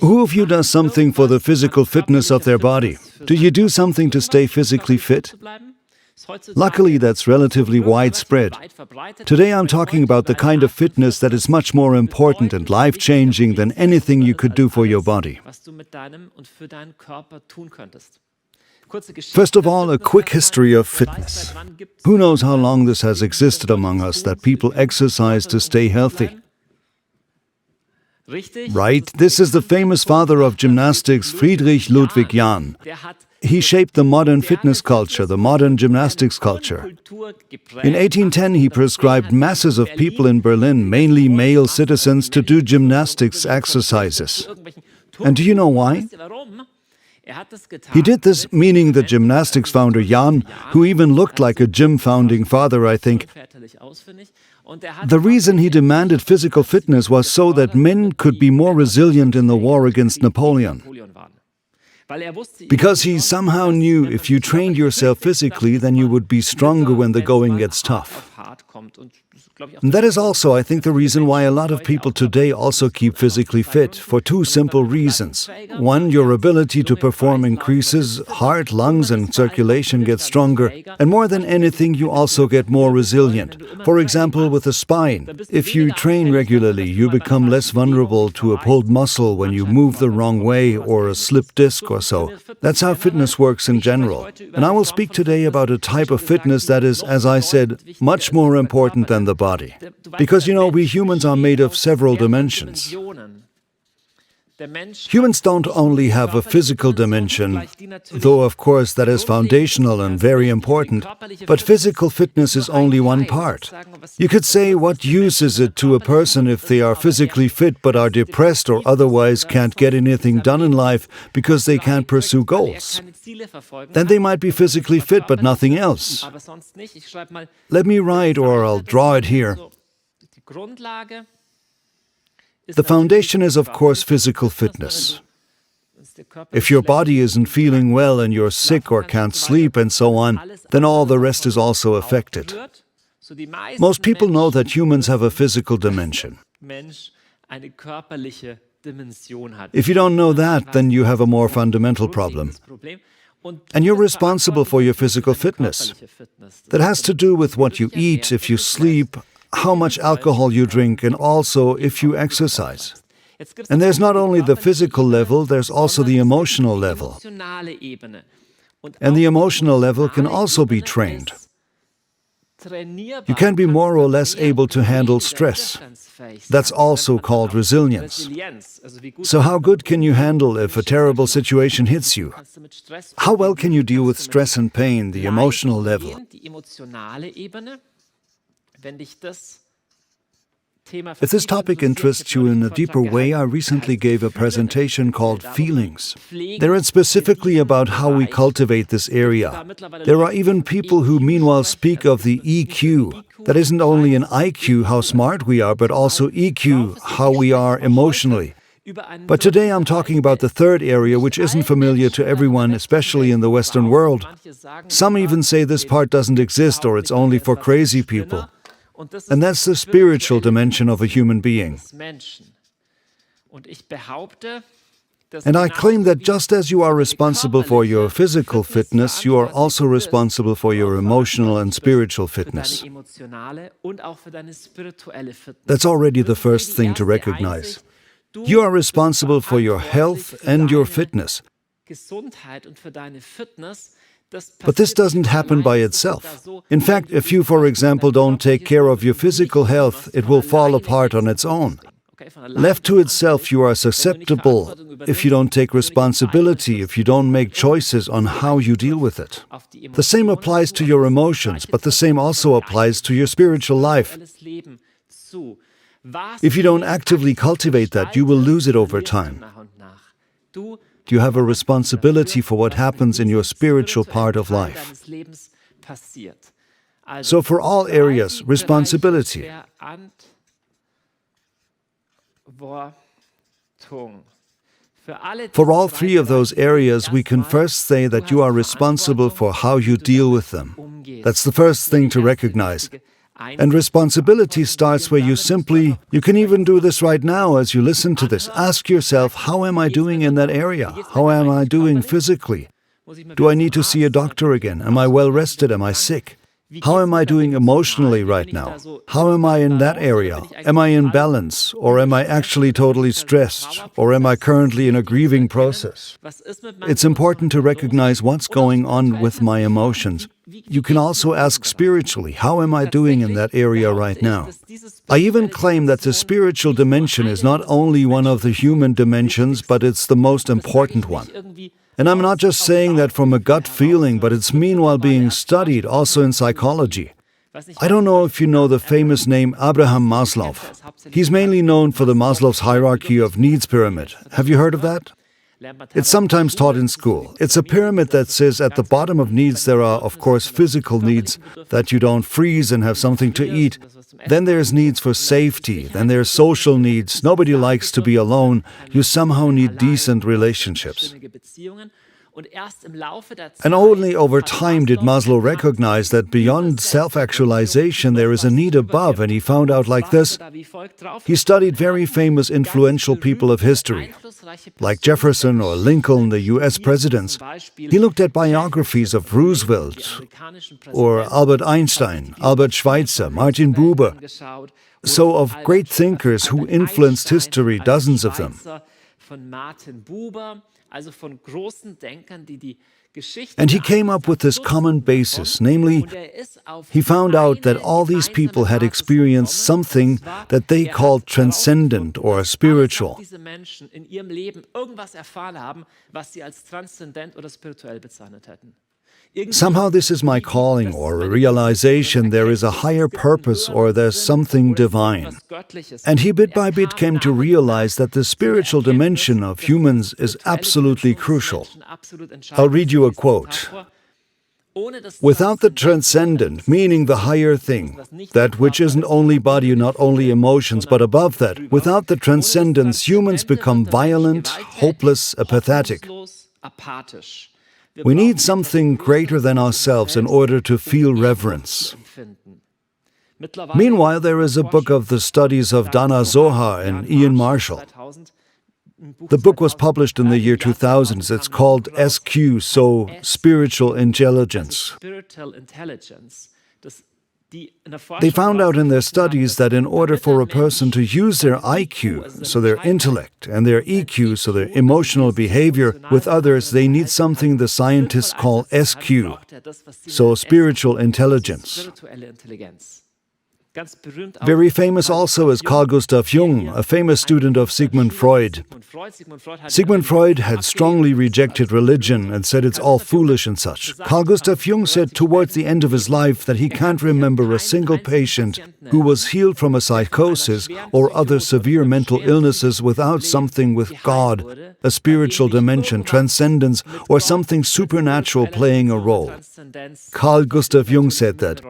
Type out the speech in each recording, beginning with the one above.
Who of you does something for the physical fitness of their body? Do you do something to stay physically fit? Luckily, that's relatively widespread. Today I'm talking about the kind of fitness that is much more important and life-changing than anything you could do for your body. First of all, a quick history of fitness. Who knows how long this has existed among us, that people exercise to stay healthy? Right, this is the famous father of gymnastics, Friedrich Ludwig Jahn. He shaped the modern fitness culture, the modern gymnastics culture. In 1810, he prescribed masses of people in Berlin, mainly male citizens, to do gymnastics exercises. And do you know why? He did this meaning the gymnastics founder Jahn, who even looked like a gym founding father, I think. The reason he demanded physical fitness was so that men could be more resilient in the war against Napoleon. Because he somehow knew if you trained yourself physically, then you would be stronger when the going gets tough. And that is also, I think, the reason why a lot of people today also keep physically fit, for two simple reasons. One, your ability to perform increases, heart, lungs, and circulation get stronger, and more than anything, you also get more resilient. For example, with the spine. If you train regularly, you become less vulnerable to a pulled muscle when you move the wrong way or a slipped disc or so. That's how fitness works in general. And I will speak today about a type of fitness that is, as I said, much more important than the body. Because, you know, we humans are made of several dimensions. Humans don't only have a physical dimension, though of course that is foundational and very important, but physical fitness is only one part. You could say, what use is it to a person if they are physically fit but are depressed or otherwise can't get anything done in life because they can't pursue goals? Then they might be physically fit but nothing else. Let me write, or I'll draw it here. The foundation is, of course, physical fitness. If your body isn't feeling well and you're sick or can't sleep and so on, then all the rest is also affected. Most people know that humans have a physical dimension. If you don't know that, then you have a more fundamental problem. And you're responsible for your physical fitness. That has to do with what you eat, if you sleep, how much alcohol you drink, and also if you exercise. And there's not only the physical level, there's also the emotional level. And the emotional level can also be trained. You can be more or less able to handle stress. That's also called resilience. So how good can you handle if a terrible situation hits you? How well can you deal with stress and pain, the emotional level? If this topic interests you in a deeper way, I recently gave a presentation called Feelings. There it's specifically about how we cultivate this area. There are even people who meanwhile speak of the EQ. That isn't only an IQ, how smart we are, but also EQ, how we are emotionally. But today I'm talking about the third area, which isn't familiar to everyone, especially in the Western world. Some even say this part doesn't exist or it's only for crazy people. And that's the spiritual dimension of a human being. And I claim that just as you are responsible for your physical fitness, you are also responsible for your emotional and spiritual fitness. That's already the first thing to recognize. You are responsible for your health and your fitness. But this doesn't happen by itself. In fact, if you, for example, don't take care of your physical health, it will fall apart on its own. Left to itself, you are susceptible if you don't take responsibility, if you don't make choices on how you deal with it. The same applies to your emotions, but the same also applies to your spiritual life. If you don't actively cultivate that, you will lose it over time. You have a responsibility for what happens in your spiritual part of life. So for all areas, responsibility. For all three of those areas, we can first say that you are responsible for how you deal with them. That's the first thing to recognize. And responsibility starts where you can even do this right now as you listen to this. Ask yourself, how am I doing in that area? How am I doing physically? Do I need to see a doctor again? Am I well rested? Am I sick? How am I doing emotionally right now? How am I in that area? Am I in balance? Or am I actually totally stressed? Or am I currently in a grieving process? It's important to recognize what's going on with my emotions. You can also ask spiritually, how am I doing in that area right now? I even claim that the spiritual dimension is not only one of the human dimensions, but it's the most important one. And I'm not just saying that from a gut feeling, but it's meanwhile being studied also in psychology. I don't know if you know the famous name Abraham Maslow. He's mainly known for the Maslow's hierarchy of needs pyramid. Have you heard of that? It's sometimes taught in school. It's a pyramid that says at the bottom of needs there are, of course, physical needs, that you don't freeze and have something to eat. Then there's needs for safety. Then there's social needs. Nobody likes to be alone. You somehow need decent relationships. And only over time did Maslow recognize that beyond self-actualization there is a need above, and he found out like this. He studied very famous influential people of history, like Jefferson or Lincoln, the US presidents. He looked at biographies of Roosevelt or Albert Einstein, Albert Schweitzer, Martin Buber, so of great thinkers who influenced history, dozens of them. And he came up with this common basis, namely, he found out that all these people had experienced something that they called transcendent or spiritual. Somehow this is my calling or a realization there is a higher purpose or there's something divine. And he bit by bit came to realize that the spiritual dimension of humans is absolutely crucial. I'll read you a quote. Without the transcendent, meaning the higher thing, that which isn't only body, not only emotions, but above that, without the transcendence, humans become violent, hopeless, apathetic. We need something greater than ourselves in order to feel reverence. Meanwhile, there is a book of the studies of Dana Zohar and Ian Marshall. The book was published in the year 2000. It's called SQ, so Spiritual Intelligence. They found out in their studies that in order for a person to use their IQ, so their intellect, and their EQ, so their emotional behavior, with others, they need something the scientists call SQ, so spiritual intelligence. Very famous also is Carl Gustav Jung, a famous student of Sigmund Freud. Sigmund Freud had strongly rejected religion and said it's all foolish and such. Carl Gustav Jung said towards the end of his life that he can't remember a single patient who was healed from a psychosis or other severe mental illnesses without something with God, a spiritual dimension, transcendence, or something supernatural playing a role. Carl Gustav Jung said that.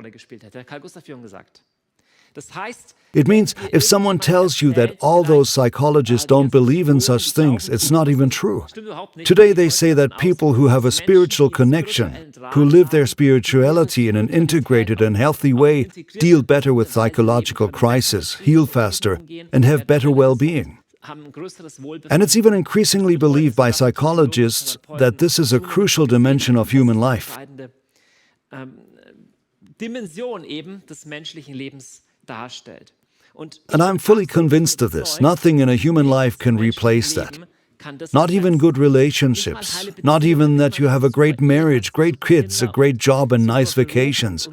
It means if someone tells you that all those psychologists don't believe in such things, it's not even true. Today they say that people who have a spiritual connection, who live their spirituality in an integrated and healthy way, deal better with psychological crisis, heal faster, and have better well-being. And it's even increasingly believed by psychologists that this is a crucial dimension of human life. And I'm fully convinced of this. Nothing in a human life can replace that. Not even good relationships. Not even that you have a great marriage, great kids, a great job, and nice vacations.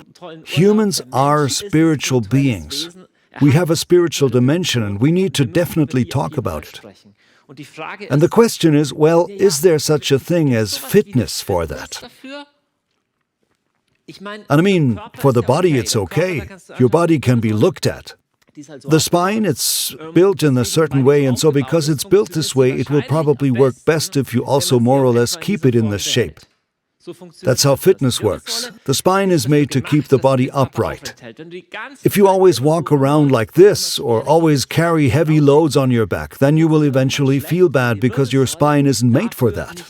Humans are spiritual beings. We have a spiritual dimension, and we need to definitely talk about it. And the question is, well, is there such a thing as fitness for that? And I mean, for the body it's okay. Your body can be looked at. The spine, it's built in a certain way, and so because it's built this way, it will probably work best if you also more or less keep it in this shape. That's how fitness works. The spine is made to keep the body upright. If you always walk around like this, or always carry heavy loads on your back, then you will eventually feel bad because your spine isn't made for that.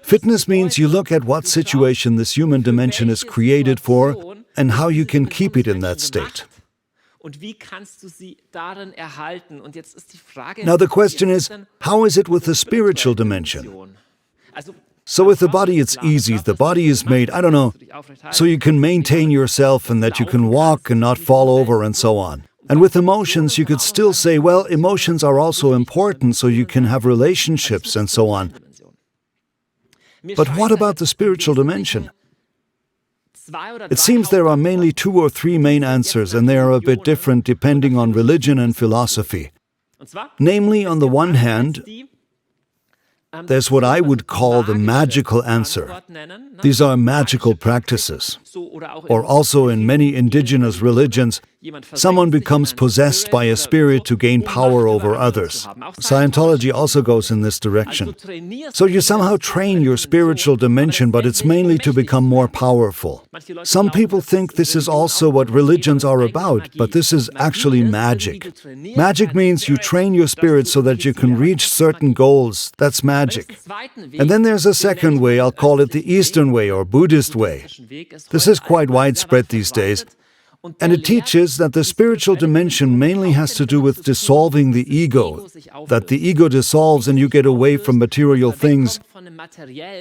Fitness means you look at what situation this human dimension is created for, and how you can keep it in that state. Now the question is, how is it with the spiritual dimension? So with the body it's easy, the body is made, so you can maintain yourself and that you can walk and not fall over and so on. And with emotions you could still say, well, emotions are also important so you can have relationships and so on. But what about the spiritual dimension? It seems there are mainly 2 or 3 main answers, and they are a bit different depending on religion and philosophy. Namely, on the one hand, there's what I would call the magical answer. These are magical practices. Or also in many indigenous religions, someone becomes possessed by a spirit to gain power over others. Scientology also goes in this direction. So you somehow train your spiritual dimension, but it's mainly to become more powerful. Some people think this is also what religions are about, but this is actually magic. Magic means you train your spirit so that you can reach certain goals. That's magic. And then there's a second way, I'll call it the Eastern way or Buddhist way. This is quite widespread these days. And it teaches that the spiritual dimension mainly has to do with dissolving the ego, that the ego dissolves and you get away from material things,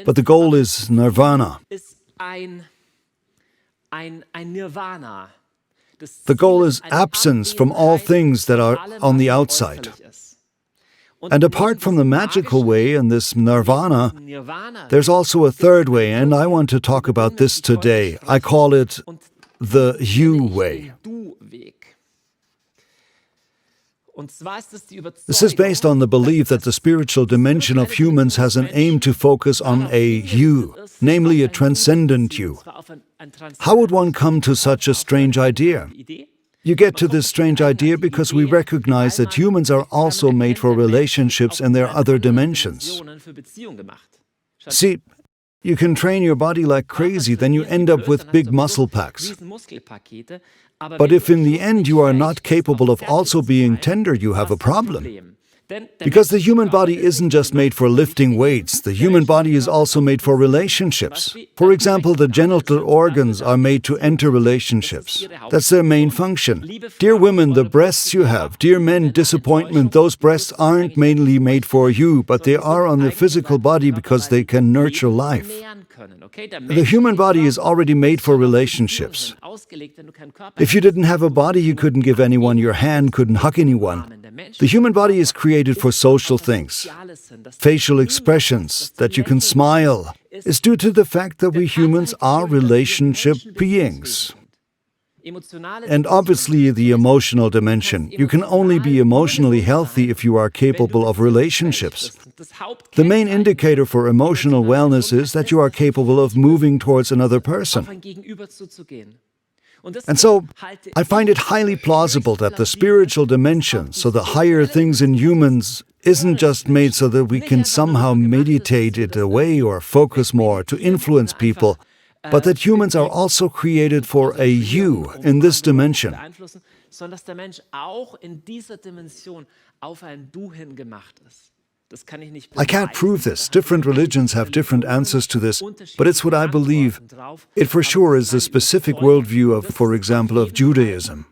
but the goal is nirvana. The goal is absence from all things that are on the outside. And apart from the magical way and this nirvana, there's also a third way, and I want to talk about this today. I call it the you way. This is based on the belief that the spiritual dimension of humans has an aim to focus on a you, namely a transcendent you. How would one come to such a strange idea? You get to this strange idea because we recognize that humans are also made for relationships and there are other dimensions. See, you can train your body like crazy, then you end up with big muscle packs. But if in the end you are not capable of also being tender, you have a problem. Because the human body isn't just made for lifting weights, the human body is also made for relationships. For example, the genital organs are made to enter relationships. That's their main function. Dear women, the breasts you have, dear men, disappointment, those breasts aren't mainly made for you, but they are on the physical body because they can nurture life. The human body is already made for relationships. If you didn't have a body, you couldn't give anyone your hand, couldn't hug anyone. The human body is created for social things. Facial expressions, that you can smile, is due to the fact that we humans are relationship beings. And obviously the emotional dimension. You can only be emotionally healthy if you are capable of relationships. The main indicator for emotional wellness is that you are capable of moving towards another person. And so, I find it highly plausible that the spiritual dimension, so the higher things in humans, isn't just made so that we can somehow meditate it away or focus more to influence people, but that humans are also created for a you in this dimension. I can't prove this. Different religions have different answers to this, but it's what I believe. It for sure is the specific worldview of, for example, of Judaism.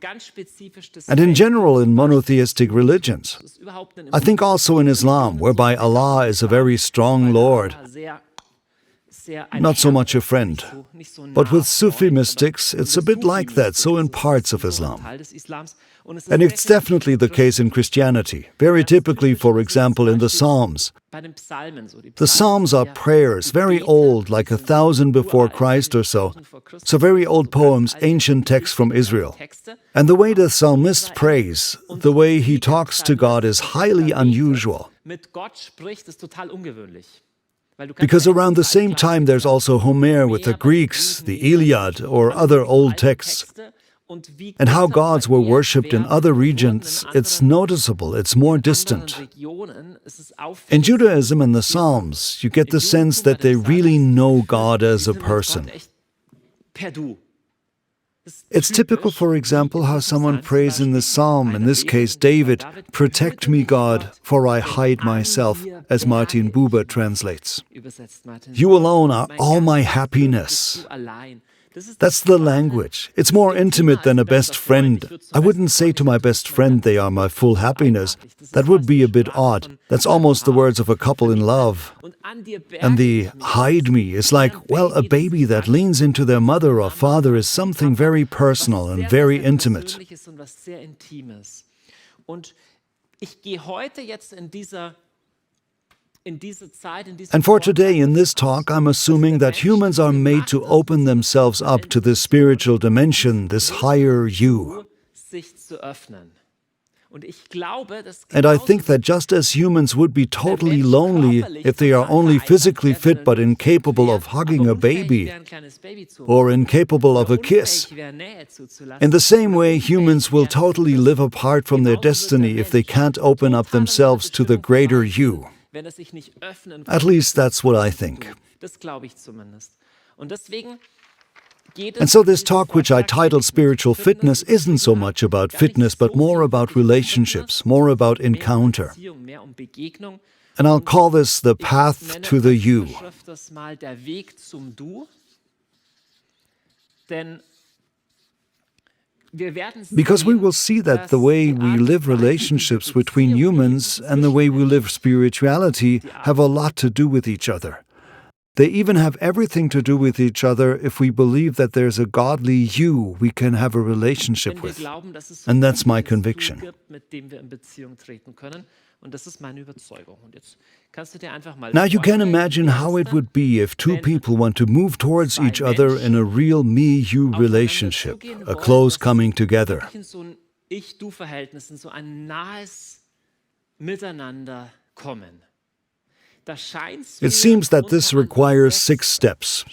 And in general in monotheistic religions. I think also in Islam, whereby Allah is a very strong Lord, not so much a friend. But with Sufi mystics, it's a bit like that, so in parts of Islam. And it's definitely the case in Christianity, very typically, for example, in the Psalms. The Psalms are prayers, very old, like 1000 before Christ or so. So very old poems, ancient texts from Israel. And the way the psalmist prays, the way he talks to God is highly unusual. Because around the same time there's also Homer with the Greeks, the Iliad, or other old texts. And how gods were worshipped in other regions, it's noticeable, it's more distant. In Judaism and the Psalms, you get the sense that they really know God as a person. It's typical, for example, how someone prays in the Psalm, in this case David, "Protect me, God, for I hide myself," as Martin Buber translates. "You alone are all my happiness." That's the language. It's more intimate than a best friend. I wouldn't say to my best friend they are my full happiness. That would be a bit odd. That's almost the words of a couple in love. And the hide me is like, well, a baby that leans into their mother or father is something very personal and very intimate. And for today, in this talk, I'm assuming that humans are made to open themselves up to this spiritual dimension, this higher you. And I think that just as humans would be totally lonely if they are only physically fit but incapable of hugging a baby or incapable of a kiss, in the same way humans will totally live apart from their destiny if they can't open up themselves to the greater you. At least that's what I think. And so this talk, which I titled Spiritual Fitness, isn't so much about fitness, but more about relationships, more about encounter. And I'll call this the path to the you. Because we will see that the way we live relationships between humans and the way we live spirituality have a lot to do with each other. They even have everything to do with each other if we believe that there's a godly you we can have a relationship with. And that's my conviction. Now you can imagine how it would be if two people want to move towards each other in a real me-you relationship, a close coming together. It seems that this requires 6 steps.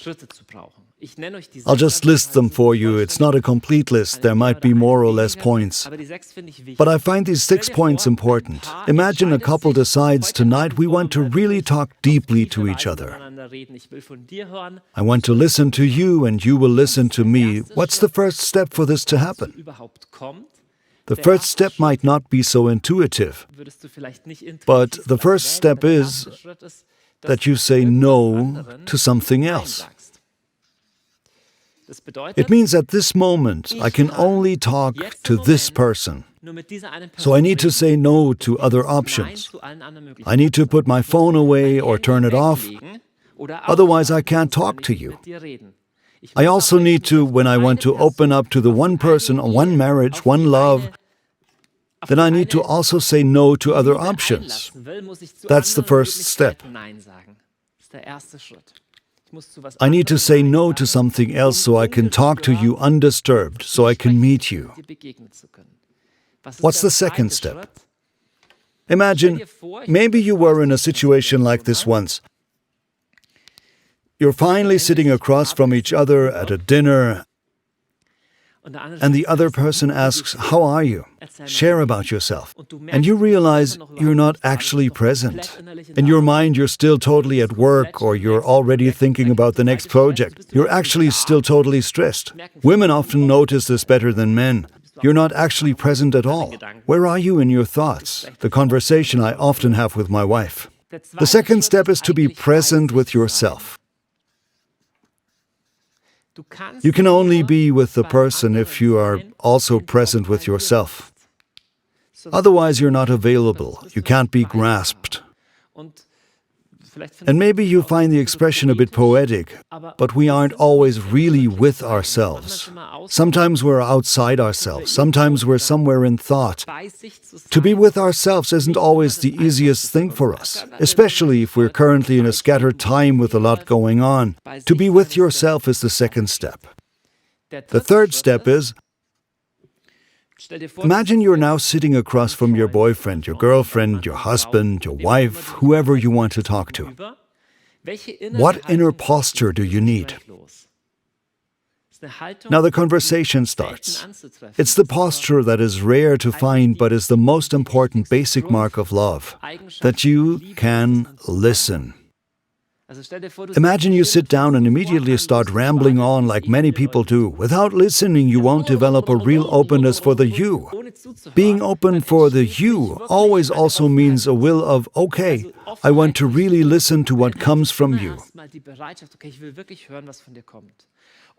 I'll just list them for you. It's not a complete list. There might be more or less points. But I find these 6 points important. Imagine a couple decides tonight we want to really talk deeply to each other. I want to listen to you and you will listen to me. What's the first step for this to happen? The first step might not be so intuitive, but the first step is that you say no to something else. It means at this moment I can only talk to this person. So I need to say no to other options. I need to put my phone away or turn it off, otherwise I can't talk to you. I also need to, when I want to open up to the one person, one marriage, one love, then I need to also say no to other options. That's the first step. I need to say no to something else so I can talk to you undisturbed, so I can meet you. What's the second step? Imagine, maybe you were in a situation like this once. You're finally sitting across from each other at a dinner, and the other person asks, "How are you? Share about yourself." And you realize you're not actually present. In your mind, you're still totally at work, or you're already thinking about the next project. You're actually still totally stressed. Women often notice this better than men. You're not actually present at all. Where are you in your thoughts? The conversation I often have with my wife. The second step is to be present with yourself. You can only be with the person if you are also present with yourself. Otherwise, you're not available. You can't be grasped. And maybe you find the expression a bit poetic, but we aren't always really with ourselves. Sometimes we're outside ourselves. Sometimes we're somewhere in thought. To be with ourselves isn't always the easiest thing for us, especially if we're currently in a scattered time with a lot going on. To be with yourself is the second step. The third step is, imagine you're now sitting across from your boyfriend, your girlfriend, your husband, your wife, whoever you want to talk to. What inner posture do you need? Now the conversation starts. It's the posture that is rare to find but is the most important basic mark of love, that you can listen. Imagine you sit down and immediately start rambling on like many people do. Without listening, you won't develop a real openness for the you. Being open for the you always also means a will of, okay, I want to really listen to what comes from you.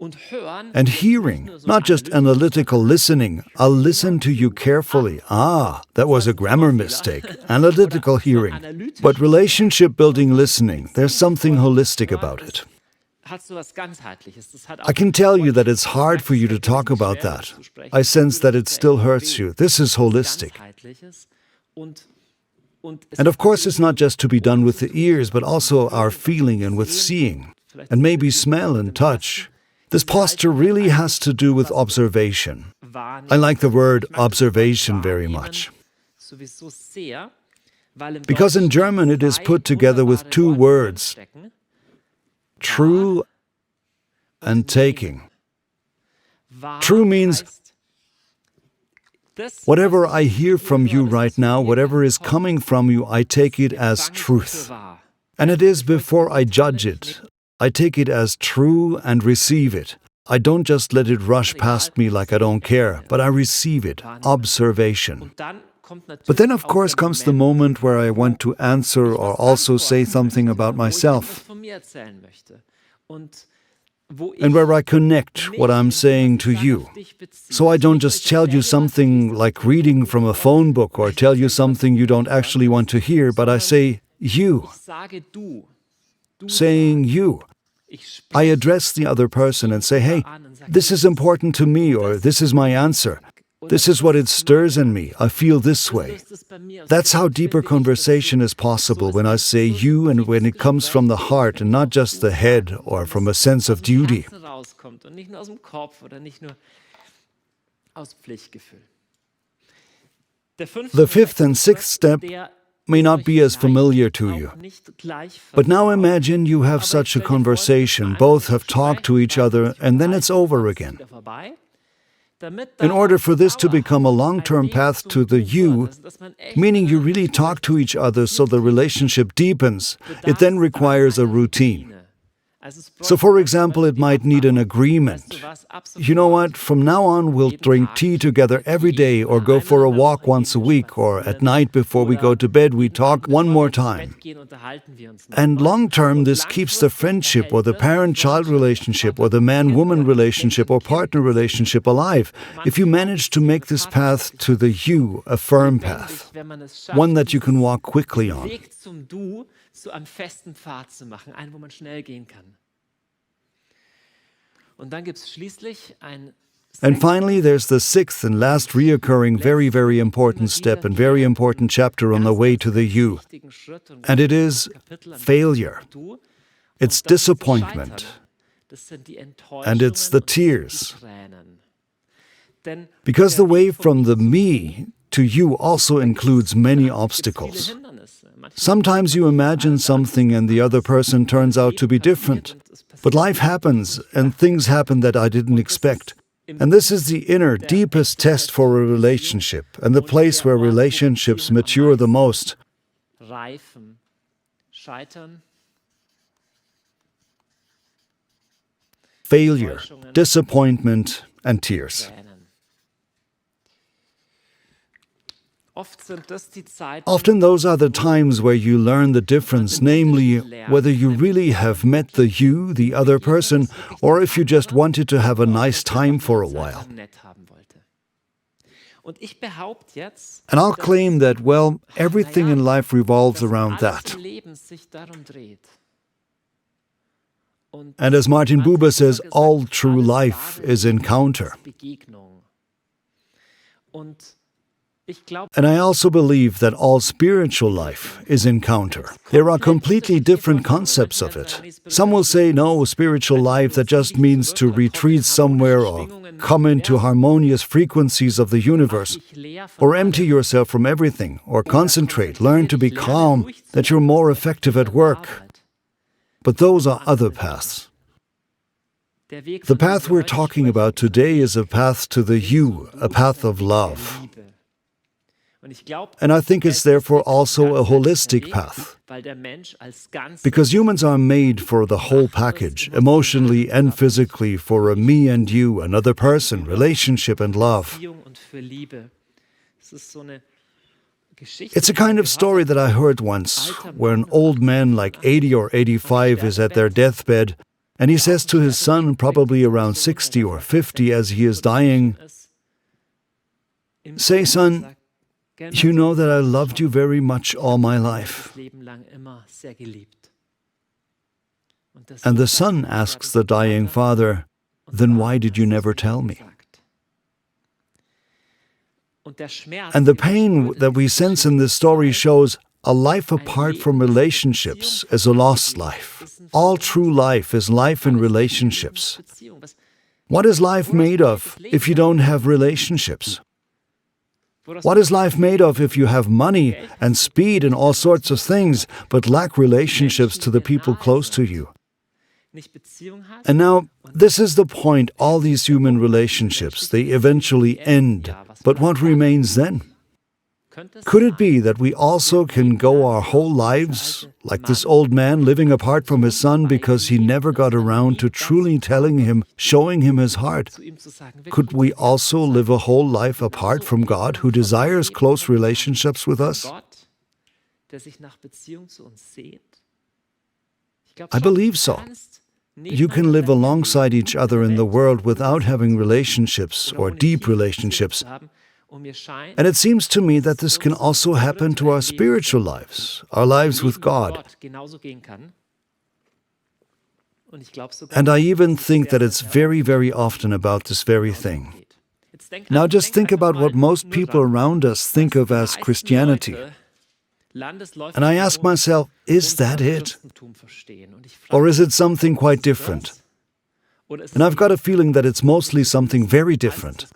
And hearing, not just analytical listening. I'll listen to you carefully. That was a grammar mistake. Analytical hearing. But relationship-building listening, there's something holistic about it. I can tell you that it's hard for you to talk about that. I sense that it still hurts you. This is holistic. And of course, it's not just to be done with the ears, but also our feeling and with seeing, and maybe smell and touch. This posture really has to do with observation. I like the word observation very much. Because in German it is put together with two words, true and taking. True means whatever I hear from you right now, whatever is coming from you, I take it as truth. And it is before I judge it. I take it as true and receive it. I don't just let it rush past me like I don't care, but I receive it. Observation. But then, of course, comes the moment where I want to answer or also say something about myself, and where I connect what I'm saying to you. So I don't just tell you something like reading from a phone book or tell you something you don't actually want to hear, but I say you. Saying you. I address the other person and say, hey, this is important to me, or this is my answer. This is what it stirs in me. I feel this way. That's how deeper conversation is possible when I say you and when it comes from the heart and not just the head or from a sense of duty. The fifth and sixth step may not be as familiar to you. But now imagine you have such a conversation, both have talked to each other, and then it's over again. In order for this to become a long-term path to the you, meaning you really talk to each other so the relationship deepens, it then requires a routine. So, for example, it might need an agreement. You know what, from now on we'll drink tea together every day or go for a walk once a week, or at night before we go to bed we talk one more time. And long-term this keeps the friendship or the parent-child relationship or the man-woman relationship or partner relationship alive, if you manage to make this path to the you a firm path, one that you can walk quickly on. zu einem festen Pfad zu machen, einen, wo man schnell gehen kann. Und dann gibt es schließlich ein And finally, there's the sixth and last reoccurring very, very important step and very important chapter on the way to the you. And it is failure. It's disappointment. And it's the tears. Because the way from the me to you also includes many obstacles. Sometimes you imagine something and the other person turns out to be different. But life happens, and things happen that I didn't expect. And this is the inner, deepest test for a relationship, and the place where relationships mature the most. Failure, disappointment, and tears. Often those are the times where you learn the difference, namely, whether you really have met the you, the other person, or if you just wanted to have a nice time for a while. And I'll claim that, well, everything in life revolves around that. And as Martin Buber says, all true life is encounter. And I also believe that all spiritual life is encounter. There are completely different concepts of it. Some will say, no, spiritual life, that just means to retreat somewhere or come into harmonious frequencies of the universe, or empty yourself from everything, or concentrate, learn to be calm, that you're more effective at work. But those are other paths. The path we're talking about today is a path to the you, a path of love. And I think it's therefore also a holistic path, because humans are made for the whole package, emotionally and physically, for a me and you, another person, relationship and love. It's a kind of story that I heard once, where an old man like 80 or 85 is at their deathbed, And he says to his son, probably around 60 or 50 as he is dying, "Say, son, you know that I loved you very much all my life." And the son asks the dying father, "Then why did you never tell me?" And the pain that we sense in this story shows a life apart from relationships is a lost life. All true life is life in relationships. What is life made of if you don't have relationships? What is life made of if you have money and speed and all sorts of things, but lack relationships to the people close to you? And now, this is the point, all these human relationships, they eventually end. But what remains then? Could it be that we also can go our whole lives, like this old man living apart from his son because he never got around to truly telling him, showing him his heart? Could we also live a whole life apart from God, who desires close relationships with us? I believe so. You can live alongside each other in the world without having relationships or deep relationships. And it seems to me that this can also happen to our spiritual lives, our lives with God. And I even think that it's very, very often about this very thing. Now just think about what most people around us think of as Christianity. And I ask myself, is that it? Or is it something quite different? And I've got a feeling that it's mostly something very different.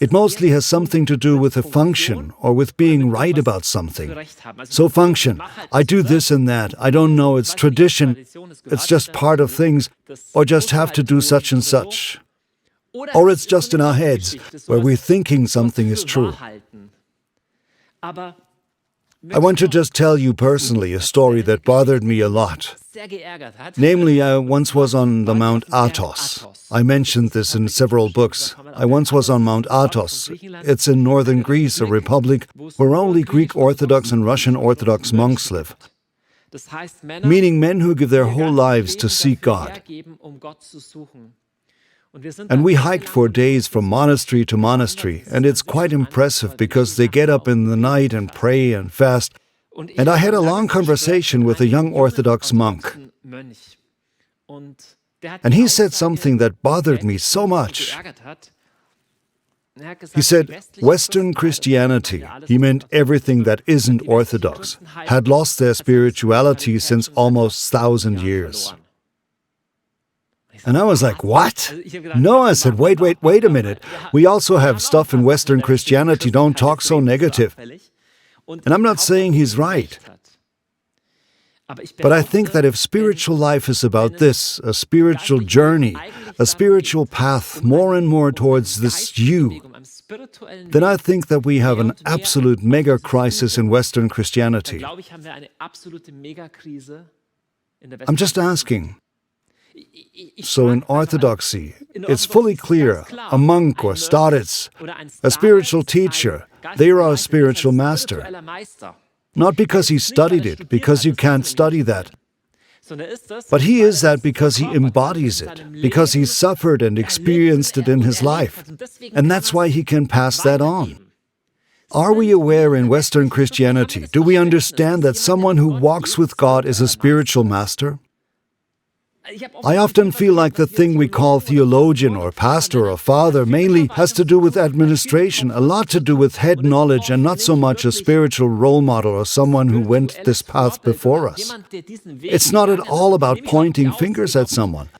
It mostly has something to do with a function or with being right about something. So function, I do this and that, I don't know, it's tradition, it's just part of things, or just have to do such and such. Or it's just in our heads, where we're thinking something is true. I want to just tell you personally a story that bothered me a lot. Namely, I once was on the Mount Athos. I mentioned this in several books. I once was on Mount Athos. It's in northern Greece, a republic where only Greek Orthodox and Russian Orthodox monks live. Meaning men who give their whole lives to seek God. And we hiked for days from monastery to monastery, and it's quite impressive because they get up in the night and pray and fast. And I had a long conversation with a young Orthodox monk. And he said something that bothered me so much. He said, Western Christianity, he meant everything that isn't Orthodox, had lost their spirituality since almost 1,000 years. And I was like, what? No, I said, wait a minute. We also have stuff in Western Christianity, don't talk so negative. And I'm not saying he's right. But I think that if spiritual life is about this, a spiritual journey, a spiritual path more and more towards this you, then I think that we have an absolute mega crisis in Western Christianity. I'm just asking. So in Orthodoxy, it's fully clear, a monk or starets, a spiritual teacher, they are a spiritual master. Not because he studied it, because you can't study that. But he is that because he embodies it, because he suffered and experienced it in his life. And that's why he can pass that on. Are we aware in Western Christianity, do we understand that someone who walks with God is a spiritual master? I often feel like the thing we call theologian or pastor or father mainly has to do with administration, a lot to do with head knowledge and not so much a spiritual role model or someone who went this path before us. It's not at all about pointing fingers at someone.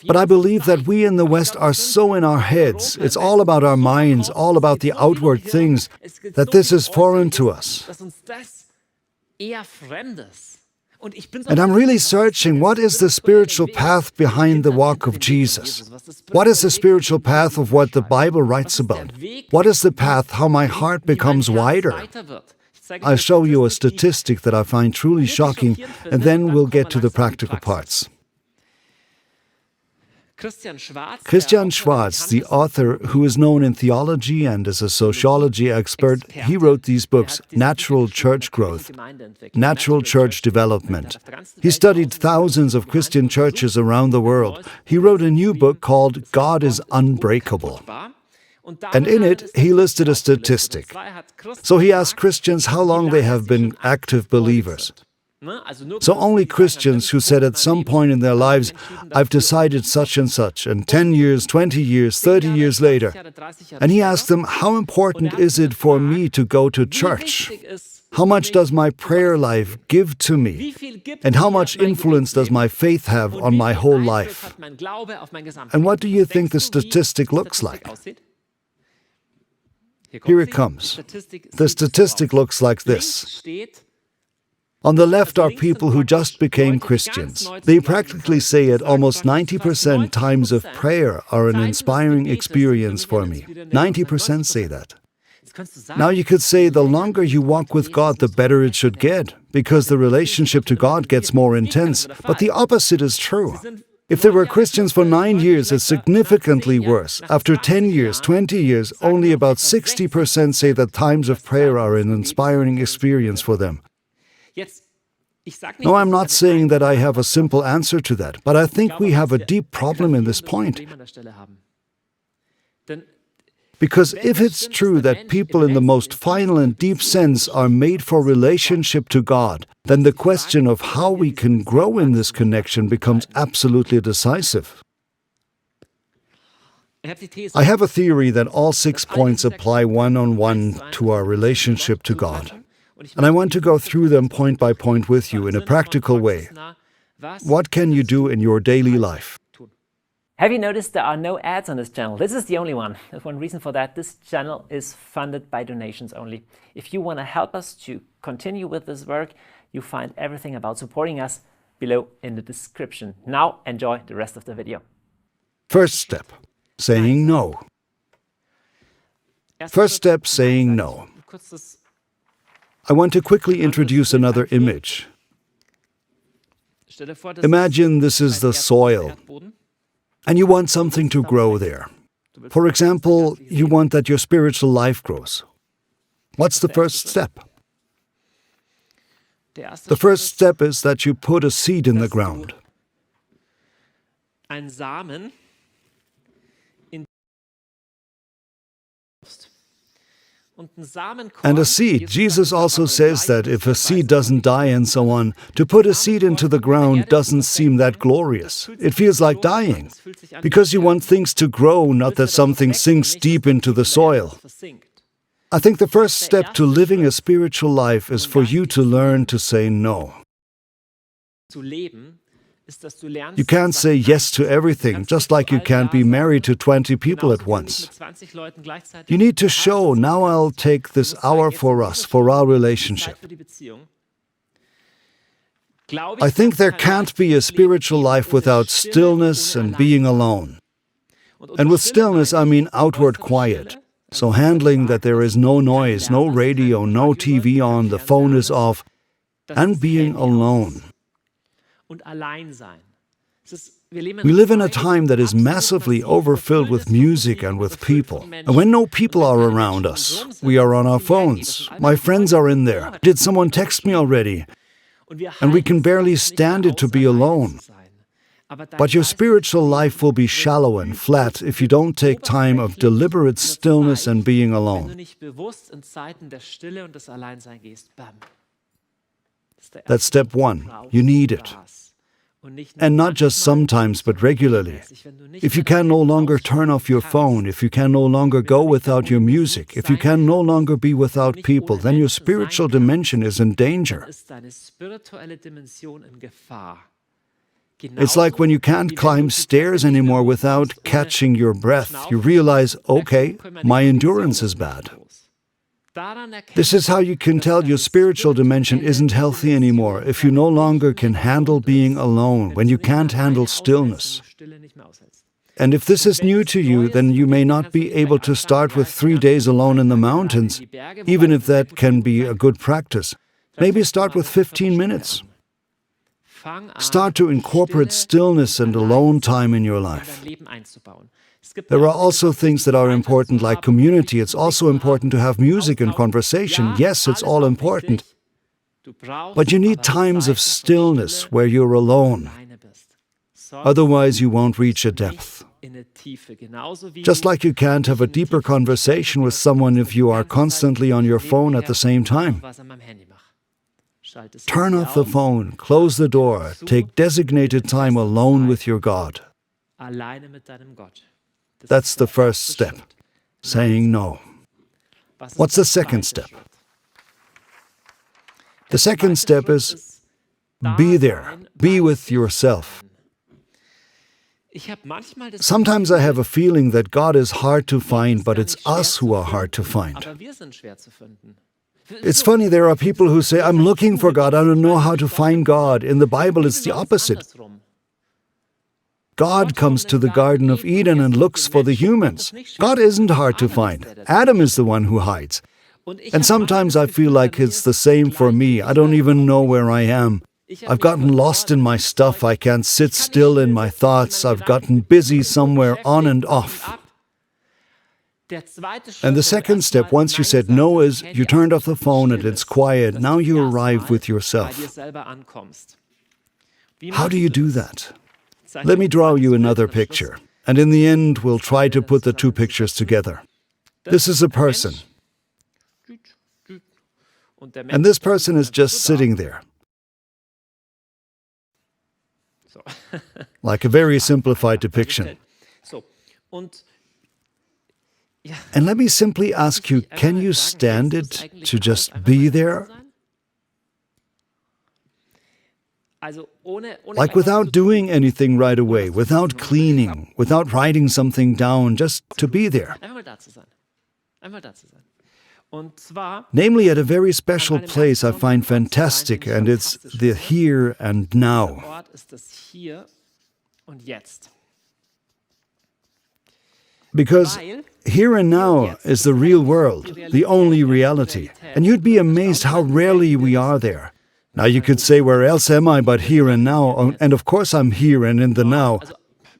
But I believe that we in the West are so in our heads, it's all about our minds, all about the outward things, that this is foreign to us. And I'm really searching, what is the spiritual path behind the walk of Jesus? What is the spiritual path of what the Bible writes about? What is the path how my heart becomes wider? I'll show you a statistic that I find truly shocking, and then we'll get to the practical parts. Christian Schwarz, the author who is known in theology and is a sociology expert, he wrote these books, Natural Church Growth, Natural Church Development. He studied thousands of Christian churches around the world. He wrote a new book called God is Unbreakable. And in it, he listed a statistic. So he asked Christians how long they have been active believers. So only Christians who said at some point in their lives, I've decided such, and 10 years, 20 years, 30 years later. And he asked them, how important is it for me to go to church? How much does my prayer life give to me? And how much influence does my faith have on my whole life? And what do you think the statistic looks like? Here it comes. The statistic looks like this. On the left are people who just became Christians. They practically say at almost 90% times of prayer are an inspiring experience for me. 90% say that. Now you could say the longer you walk with God, the better it should get, because the relationship to God gets more intense. But the opposite is true. If they were Christians for 9 years, it's significantly worse. After 10 years, 20 years, only about 60% say that times of prayer are an inspiring experience for them. No, I'm not saying that I have a simple answer to that, but I think we have a deep problem in this point. Because if it's true that people in the most final and deep sense are made for relationship to God, then the question of how we can grow in this connection becomes absolutely decisive. I have a theory that all 6 points apply one-on-one to our relationship to God. And I want to go through them point by point with you in a practical way. What can you do in your daily life? Have you noticed there are no ads on this channel? This is the only one. There's one reason for that. This channel is funded by donations only. If you want to help us to continue with this work, you find everything about supporting us below in the description. Now enjoy the rest of the video. First step, saying no. First step, saying no. I want to quickly introduce another image. Imagine this is the soil, and you want something to grow there. For example, you want that your spiritual life grows. What's the first step? The first step is that you put a seed in the ground. And a seed, Jesus also says that if a seed doesn't die and so on, to put a seed into the ground doesn't seem that glorious. It feels like dying, because you want things to grow, not that something sinks deep into the soil. I think the first step to living a spiritual life is for you to learn to say no. You can't say yes to everything, just like you can't be married to 20 people at once. You need to show, now I'll take this hour for us, for our relationship. I think there can't be a spiritual life without stillness and being alone. And with stillness, I mean outward quiet. So handling that there is no noise, no radio, no TV on, the phone is off, and being alone. We live in a time that is massively overfilled with music and with people. And when no people are around us, we are on our phones. My friends are in there. Did someone text me already? And we can barely stand it to be alone. But your spiritual life will be shallow and flat if you don't take time of deliberate stillness and being alone. That's step one. You need it. And not just sometimes, but regularly. If you can no longer turn off your phone, if you can no longer go without your music, if you can no longer be without people, then your spiritual dimension is in danger. It's like when you can't climb stairs anymore without catching your breath. You realize, okay, my endurance is bad. This is how you can tell your spiritual dimension isn't healthy anymore, if you no longer can handle being alone, when you can't handle stillness. And if this is new to you, then you may not be able to start with 3 days alone in the mountains, even if that can be a good practice. Maybe start with 15 minutes. Start to incorporate stillness and alone time in your life. There are also things that are important, like community. It's also important to have music and conversation. Yes, it's all important. But you need times of stillness where you're alone. Otherwise, you won't reach a depth. Just like you can't have a deeper conversation with someone if you are constantly on your phone at the same time. Turn off the phone, close the door, take designated time alone with your God. That's the first step, saying no. What's the second step? The second step is be there, be with yourself. Sometimes I have a feeling that God is hard to find, but it's us who are hard to find. It's funny, there are people who say, I'm looking for God, I don't know how to find God. In the Bible, it's the opposite. God comes to the Garden of Eden and looks for the humans. God isn't hard to find. Adam is the one who hides. And sometimes I feel like it's the same for me. I don't even know where I am. I've gotten lost in my stuff. I can't sit still in my thoughts. I've gotten busy somewhere on and off. And the second step, once you said no, is you turned off the phone and it's quiet. Now you arrive with yourself. How do you do that? Let me draw you another picture. And in the end, we'll try to put the two pictures together. This is a person. And this person is just sitting there. Like a very simplified depiction. And let me simply ask you, can you stand it to just be there? Like without doing anything right away, without cleaning, without writing something down, just to be there. Namely, at a very special place I find fantastic, and it's the here and now. Because here and now is the real world, the only reality. And you'd be amazed how rarely we are there. Now you could say, where else am I but here and now? And of course I'm here and in the now.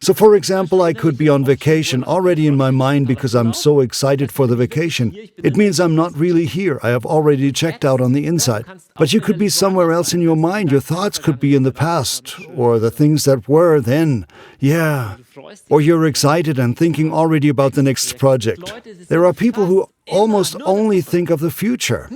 So for example, I could be on vacation already in my mind because I'm so excited for the vacation. It means I'm not really here. I have already checked out on the inside. But you could be somewhere else in your mind. Your thoughts could be in the past or the things that were then. Yeah. Or you're excited and thinking already about the next project. There are people who almost only think of the future.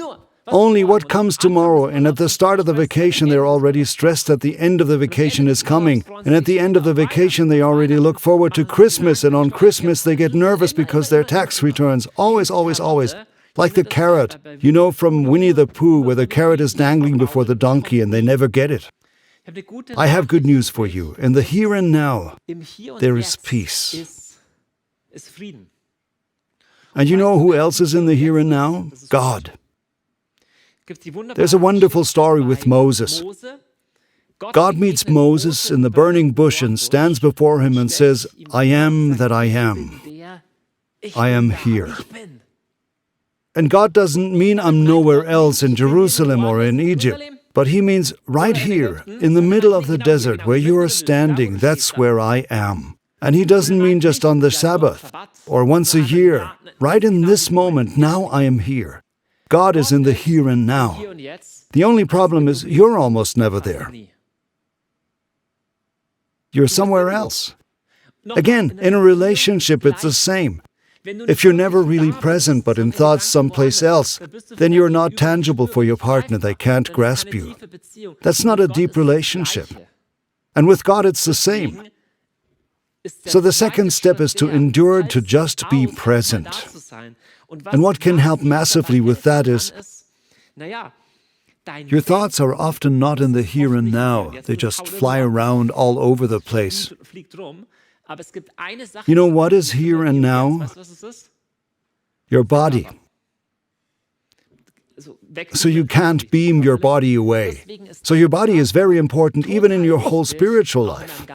Only what comes tomorrow, and at the start of the vacation they're already stressed that the end of the vacation is coming, and at the end of the vacation they already look forward to Christmas, and on Christmas they get nervous because their tax returns, always, like the carrot, you know from Winnie the Pooh, where the carrot is dangling before the donkey and they never get it. I have good news for you. In the here and now, there is peace. And you know who else is in the here and now? God. There's a wonderful story with Moses. God meets Moses in the burning bush and stands before him and says, I am that I am. I am here. And God doesn't mean I'm nowhere else in Jerusalem or in Egypt, but He means right here, in the middle of the desert where you are standing, that's where I am. And He doesn't mean just on the Sabbath or once a year. Right in this moment, now I am here. God is in the here and now. The only problem is you're almost never there. You're somewhere else. Again, in a relationship, it's the same. If you're never really present but in thoughts someplace else, then you're not tangible for your partner. They can't grasp you. That's not a deep relationship. And with God, it's the same. So the second step is to endure to just be present. And what can help massively with that is, your thoughts are often not in the here and now. They just fly around all over the place. You know what is here and now? Your body. So you can't beam your body away. So your body is very important even in your whole spiritual life.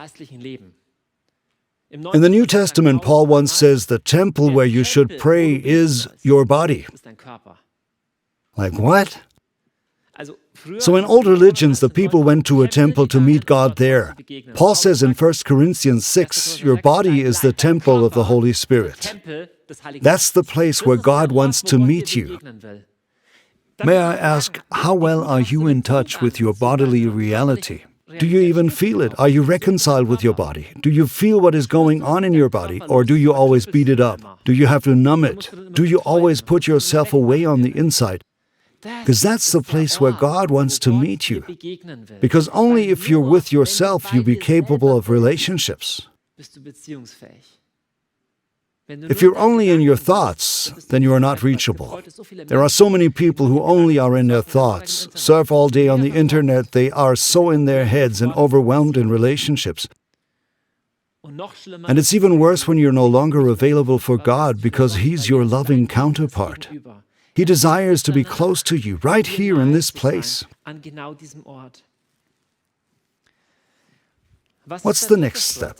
In the New Testament, Paul once says the temple where you should pray is your body. Like what? So in old religions, the people went to a temple to meet God there. Paul says in 1 Corinthians 6, your body is the temple of the Holy Spirit. That's the place where God wants to meet you. May I ask, how well are you in touch with your bodily reality? Do you even feel it? Are you reconciled with your body? Do you feel what is going on in your body? Or do you always beat it up? Do you have to numb it? Do you always put yourself away on the inside? Because that's the place where God wants to meet you. Because only if you're with yourself, you'll be capable of relationships. If you're only in your thoughts, then you are not reachable. There are so many people who only are in their thoughts, surf all day on the internet, they are so in their heads and overwhelmed in relationships. And it's even worse when you're no longer available for God because He's your loving counterpart. He desires to be close to you, right here in this place. What's the next step?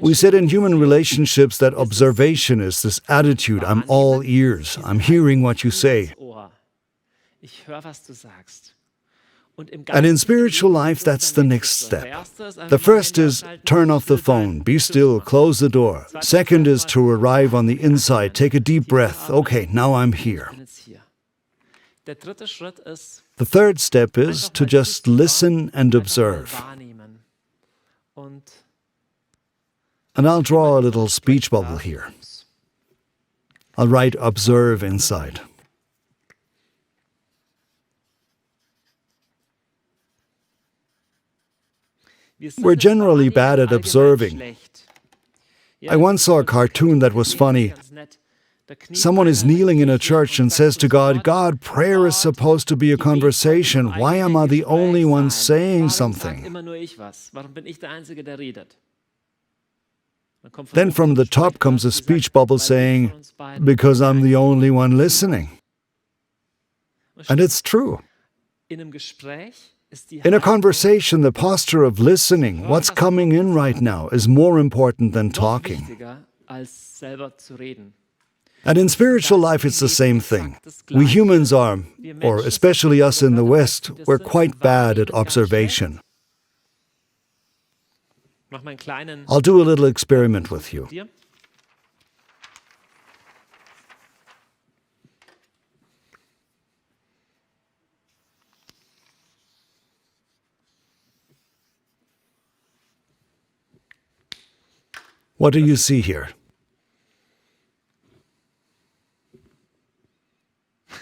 We said in human relationships that observation is this attitude, I'm all ears, I'm hearing what you say. And in spiritual life, that's the next step. The first is turn off the phone, be still, close the door. Second is to arrive on the inside, take a deep breath. Okay, now I'm here. The third step is to just listen and observe. And I'll draw a little speech bubble here. I'll write observe inside. We're generally bad at observing. I once saw a cartoon that was funny. Someone is kneeling in a church and says to God, God, prayer is supposed to be a conversation. Why am I the only one saying something? Then from the top comes a speech bubble saying, because I'm the only one listening. And it's true. In a conversation, the posture of listening, what's coming in right now, is more important than talking. And in spiritual life, it's the same thing. We humans are, or especially us in the West, we're quite bad at observation. I'll do a little experiment with you. What do you see here?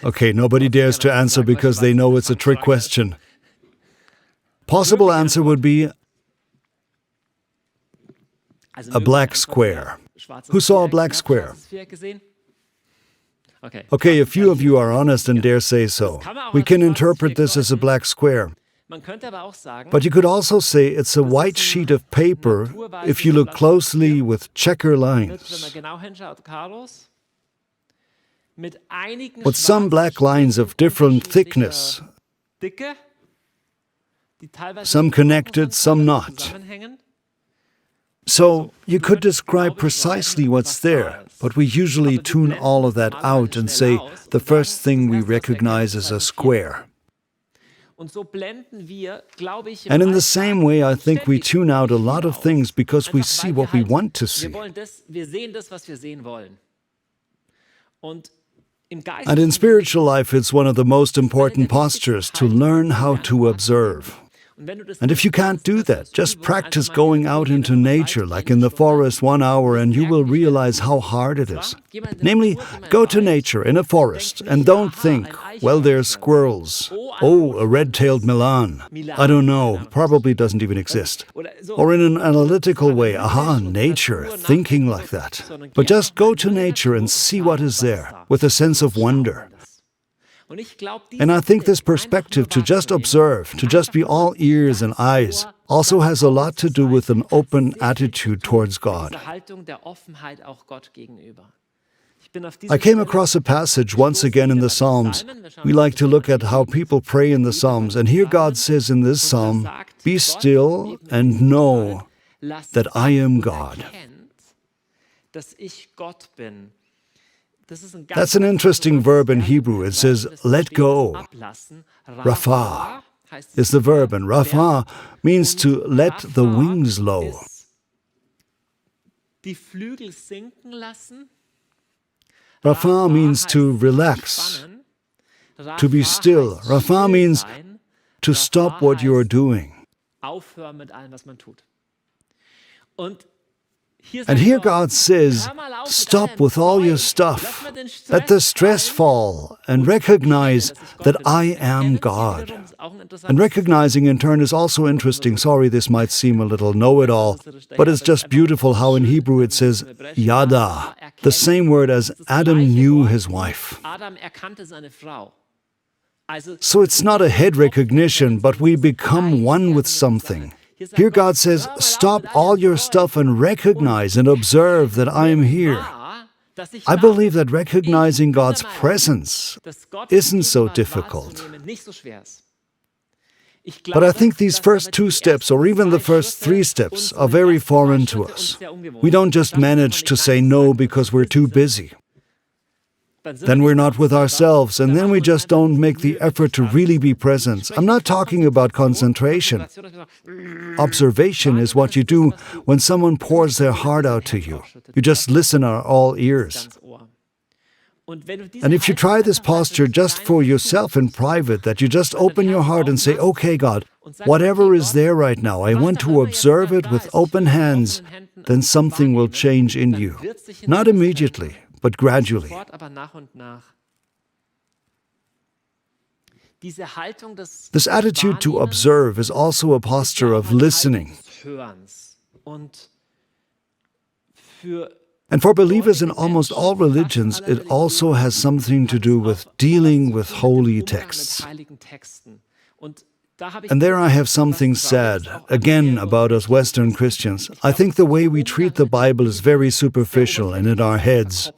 Okay, nobody dares to answer because they know it's a trick question. Possible answer would be a black square. Who saw a black square? Okay, a few of you are honest and dare say so. We can interpret this as a black square. But you could also say it's a white sheet of paper if you look closely with checker lines. With some black lines of different thickness, some connected, some not. So you could describe precisely what's there, but we usually tune all of that out and say the first thing we recognize is a square. And in the same way, I think we tune out a lot of things because we see what we want to see. And in spiritual life, it's one of the most important postures to learn how to observe. And if you can't do that, just practice going out into nature, like in the forest 1 hour, and you will realize how hard it is. Namely, go to nature in a forest and don't think, well, there's squirrels. Oh, a red-tailed Milan. I don't know, probably doesn't even exist. Or in an analytical way, aha, nature, thinking like that. But just go to nature and see what is there, with a sense of wonder. And I think this perspective to just observe, to just be all ears and eyes, also has a lot to do with an open attitude towards God. I came across a passage once again in the Psalms. We like to look at how people pray in the Psalms, and here God says in this psalm, "Be still and know that I am God." That's an interesting verb in Hebrew. It says, let go. Rafah is the verb, and Rafah means to let the wings low. Rafah means to relax, to be still. Rafah means to stop what you are doing. And here God says, stop with all your stuff, let the stress fall, and recognize that I am God. And recognizing in turn is also interesting. Sorry, this might seem a little know-it-all, but it's just beautiful how in Hebrew it says, yada, the same word as Adam knew his wife. So it's not a head recognition, but we become one with something. Here God says, stop all your stuff and recognize and observe that I am here. I believe that recognizing God's presence isn't so difficult. But I think these first 2 steps, or even the first 3 steps, are very foreign to us. We don't just manage to say no because we're too busy. Then we're not with ourselves, and then we just don't make the effort to really be present. I'm not talking about concentration. Observation is what you do when someone pours their heart out to you. You just listen are all ears. And if you try this posture just for yourself in private, that you just open your heart and say, okay, God, whatever is there right now, I want to observe it with open hands, then something will change in you. Not immediately, but gradually. This attitude to observe is also a posture of listening. And for believers in almost all religions, it also has something to do with dealing with holy texts. And there I have something sad, again, about us Western Christians. I think the way we treat the Bible is very superficial and in our heads.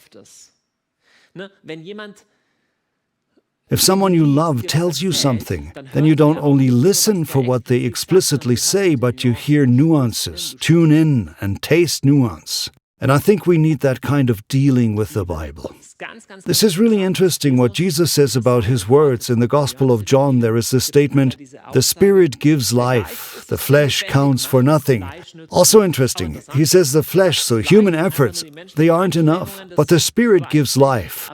If someone you love tells you something, then you don't only listen for what they explicitly say, but you hear nuances, tune in and taste nuance. And I think we need that kind of dealing with the Bible. This is really interesting what Jesus says about his words. In the Gospel of John, there is the statement, the Spirit gives life, the flesh counts for nothing. Also interesting, he says the flesh, so human efforts, they aren't enough, but the Spirit gives life.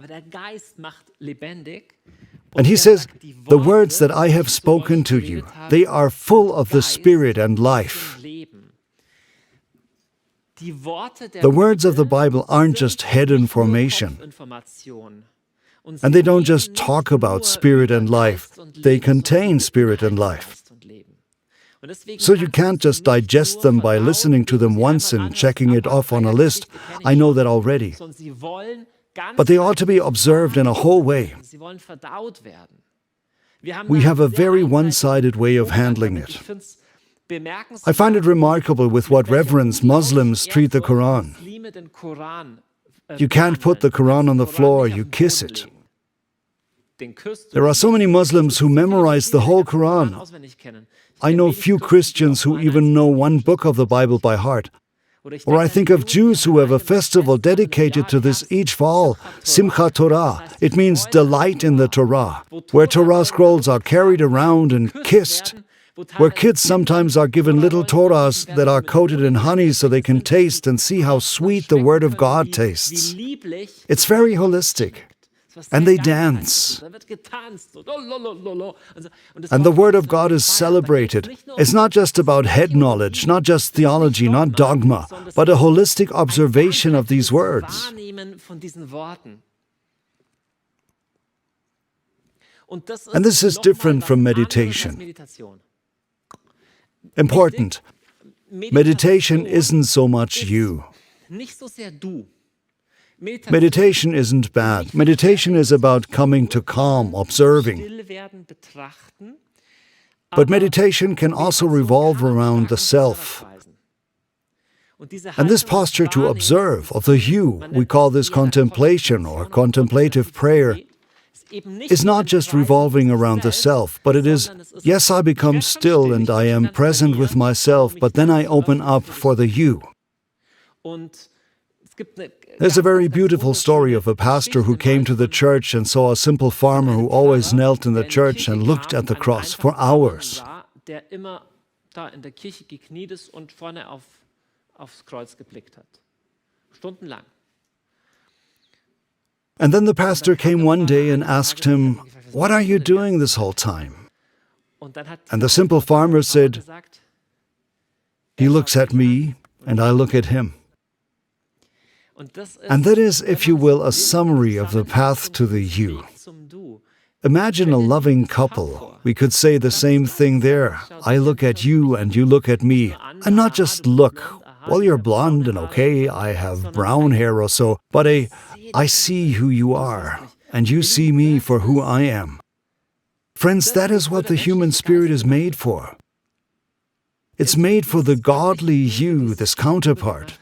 And he says, the words that I have spoken to you, they are full of the Spirit and life. The words of the Bible aren't just head information, and they don't just talk about spirit and life, they contain spirit and life. So you can't just digest them by listening to them once and checking it off on a list. I know that already. But they ought to be observed in a whole way. We have a very one-sided way of handling it. I find it remarkable with what reverence Muslims treat the Quran. You can't put the Quran on the floor, you kiss it. There are so many Muslims who memorize the whole Quran. I know few Christians who even know one book of the Bible by heart. Or I think of Jews who have a festival dedicated to this each fall, Simchat Torah. It means delight in the Torah, where Torah scrolls are carried around and kissed, where kids sometimes are given little Torahs that are coated in honey so they can taste and see how sweet the Word of God tastes. It's very holistic. And they dance. And the Word of God is celebrated. It's not just about head knowledge, not just theology, not dogma, but a holistic observation of these words. And this is different from meditation. Important. Meditation isn't so much you. Meditation isn't bad. Meditation is about coming to calm, observing. But meditation can also revolve around the self. And this posture to observe of the you, we call this contemplation or contemplative prayer, is not just revolving around the self, but it is, yes, I become still and I am present with myself, but then I open up for the you. There's a very beautiful story of a pastor who came to the church and saw a simple farmer who always knelt in the church and looked at the cross for hours. Der immer da in der Kirche gekniet ist und vorne aufs Kreuz geblickt hat. Stundenlang. And then the pastor came one day and asked him, "What are you doing this whole time?" And the simple farmer said, "He looks at me and I look at him." And that is, if you will, a summary of the path to the you. Imagine a loving couple. We could say the same thing there. I look at you and you look at me. And not just look, well, you're blonde and okay, I have brown hair or so, but I see who you are, and you see me for who I am. Friends, that is what the human spirit is made for. It's made for the godly you, this counterpart.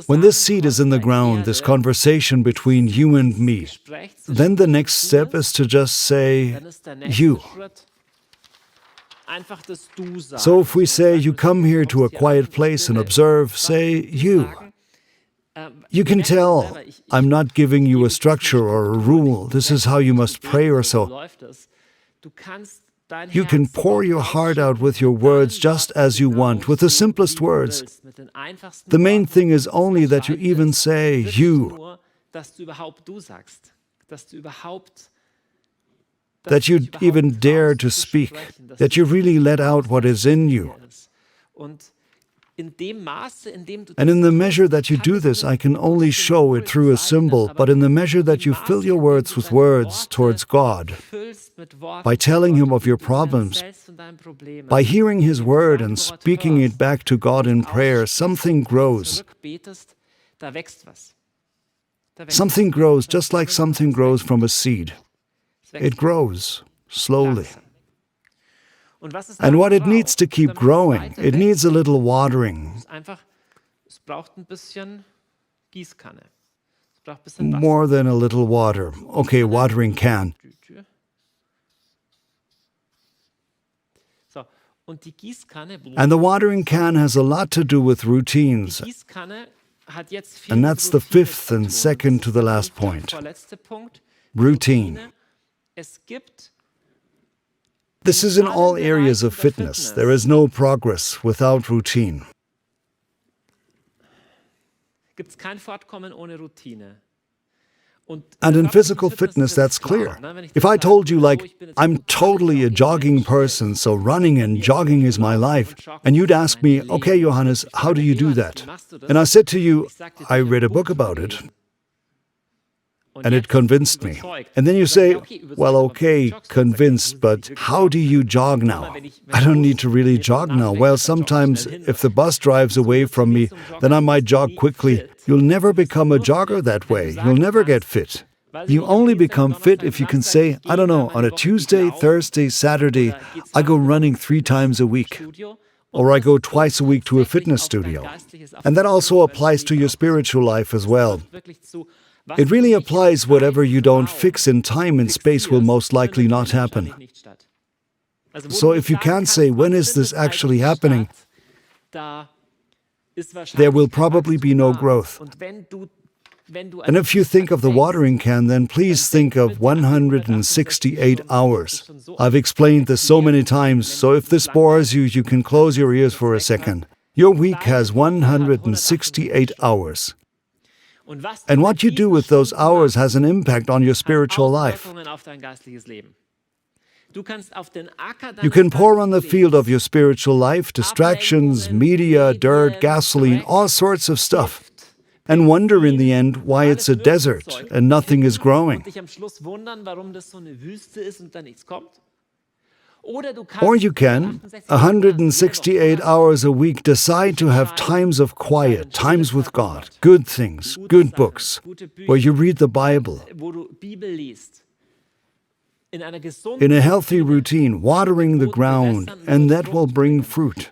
When this seed is in the ground, this conversation between you and me, then the next step is to just say, you. So if we say, you come here to a quiet place and observe, say, you. You can tell, I'm not giving you a structure or a rule, this is how you must pray or so. You can pour your heart out with your words just as you want, with the simplest words. The main thing is only that you even say, you. That you even dare to speak, that you really let out what is in you. And in the measure that you do this, I can only show it through a symbol, but in the measure that you fill your words with words towards God, by telling Him of your problems, by hearing His word and speaking it back to God in prayer, something grows. Something grows just like something grows from a seed. It grows slowly. And what it needs to keep growing, it needs a little watering. More than a little water. Okay, watering can. And the watering can has a lot to do with routines. And that's the fifth and second to the last point. Routine. This is in all areas of fitness. There is no progress without routine. And in physical fitness, that's clear. If I told you, like, I'm totally a jogging person, so running and jogging is my life, and you'd ask me, okay, Johannes, how do you do that? And I said to you, I read a book about it. And it convinced me. And then you say, well, okay, convinced, but how do you jog now? I don't need to really jog now. Well, sometimes if the bus drives away from me, then I might jog quickly. You'll never become a jogger that way. You'll never get fit. You only become fit if you can say, I don't know, on a Tuesday, Thursday, Saturday, I go running 3 times a week. Or I go twice a week to a fitness studio. And that also applies to your spiritual life as well. It really applies. Whatever you don't fix in time and space will most likely not happen. So if you can't say, when is this actually happening, there will probably be no growth. And if you think of the watering can, then please think of 168 hours. I've explained this so many times, so if this bores you, you can close your ears for a second. Your week has 168 hours. And what you do with those hours has an impact on your spiritual life. You can pour on the field of your spiritual life distractions, media, dirt, gasoline, all sorts of stuff, and wonder in the end why it's a desert and nothing is growing. Or you can, 168 hours a week, decide to have times of quiet, times with God, good things, good books, where you read the Bible. In a healthy routine, watering the ground, and that will bring fruit.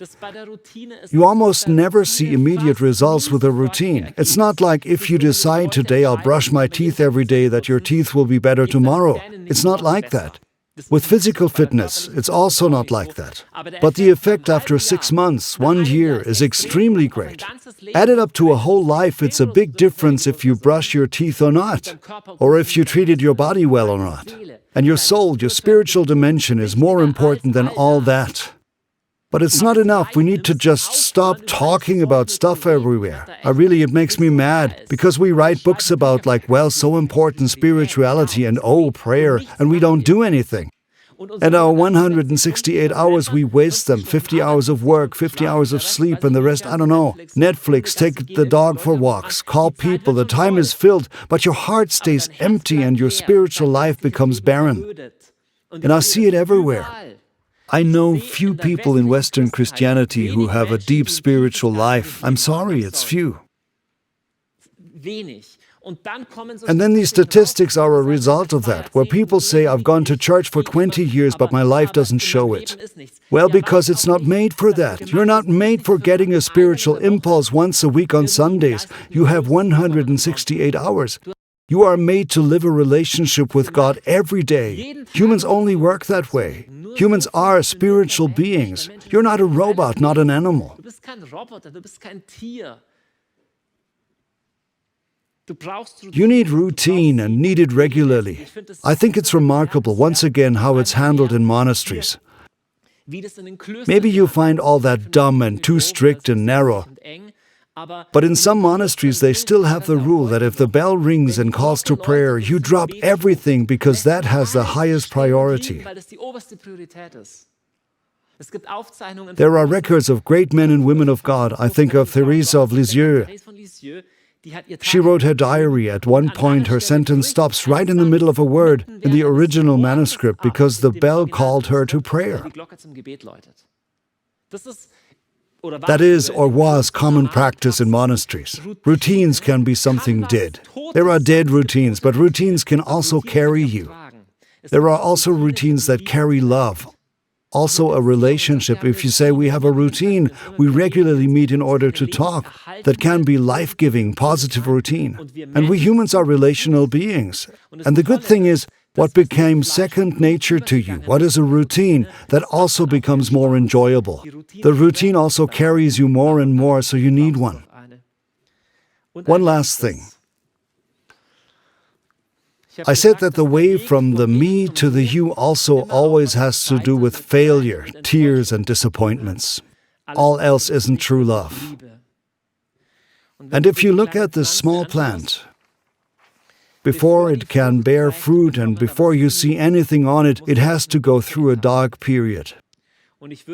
You almost never see immediate results with a routine. It's not like if you decide today I'll brush my teeth every day that your teeth will be better tomorrow. It's not like that. With physical fitness, it's also not like that. But the effect after 6 months, 1 year is extremely great. Added up to a whole life, it's a big difference if you brush your teeth or not, or if you treated your body well or not. And your soul, your spiritual dimension is more important than all that. But it's not enough. We need to just stop talking about stuff everywhere. It makes me mad, because we write books about so important spirituality and prayer, and we don't do anything. And our 168 hours, we waste them. 50 hours of work, 50 hours of sleep, and the rest, I don't know. Netflix, take the dog for walks, call people, the time is filled, but your heart stays empty and your spiritual life becomes barren. And I see it everywhere. I know few people in Western Christianity who have a deep spiritual life. I'm sorry, it's few. And then these statistics are a result of that, where people say, I've gone to church for 20 years, but my life doesn't show it. Well, because it's not made for that. You're not made for getting a spiritual impulse once a week on Sundays. You have 168 hours. You are made to live a relationship with God every day. Humans only work that way. Humans are spiritual beings. You're not a robot, not an animal. You need routine and need it regularly. I think it's remarkable, once again, how it's handled in monasteries. Maybe you find all that dumb and too strict and narrow. But in some monasteries, they still have the rule that if the bell rings and calls to prayer, you drop everything because that has the highest priority. There are records of great men and women of God. I think of Theresa of Lisieux. She wrote her diary. At one point, her sentence stops right in the middle of a word in the original manuscript because the bell called her to prayer. That is, or was, common practice in monasteries. Routines can be something dead. There are dead routines, but routines can also carry you. There are also routines that carry love. Also a relationship. If you say we have a routine, we regularly meet in order to talk, that can be life-giving, positive routine. And we humans are relational beings. And the good thing is, what became second nature to you, what is a routine, that also becomes more enjoyable. The routine also carries you more and more, so you need one. One last thing. I said that the way from the me to the you also always has to do with failure, tears, and disappointments. All else isn't true love. And if you look at this small plant, before it can bear fruit and before you see anything on it, it has to go through a dark period.